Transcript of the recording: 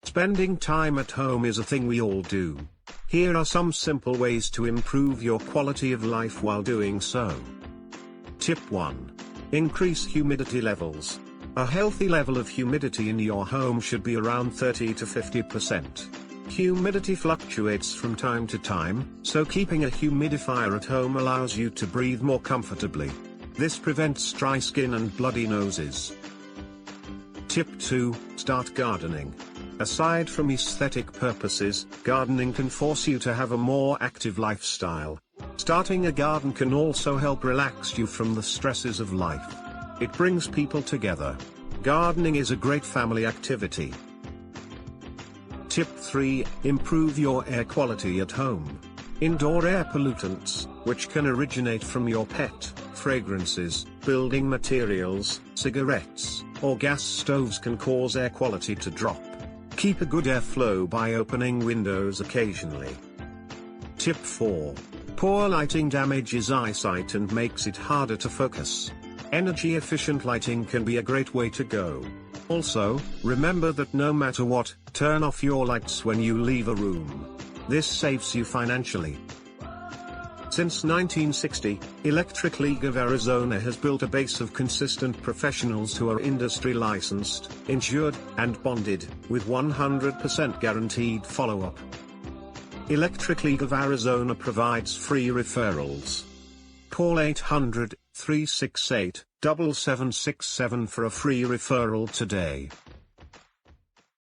Spending time at home is a thing we all do. Here are some simple ways to improve your quality of life while doing so. Tip 1. Increase humidity levels. A healthy level of humidity in your home should be around 30 to 50%. Humidity fluctuates from time to time, so keeping a humidifier at home allows you to breathe more comfortably. This prevents dry skin and bloody noses. Tip 2. Start gardening. Aside from aesthetic purposes, gardening can force you to have a more active lifestyle. Starting a garden can also help relax you from the stresses of life. It brings people together. Gardening is a great family activity. Tip 3. Improve your air quality at home. Indoor air pollutants, which can originate from your pet, fragrances, building materials, cigarettes, or gas stoves can cause air quality to drop. Keep a good airflow by opening windows occasionally. Tip 4. Poor lighting damages eyesight and makes it harder to focus. Energy-efficient lighting can be a great way to go. Also, remember that no matter what, turn off your lights when you leave a room. This saves you financially. Since 1960, Electric League of Arizona has built a base of consistent professionals who are industry licensed, insured, and bonded, with 100% guaranteed follow-up. Electric League of Arizona provides free referrals. Call 800-368-7767 for a free referral today.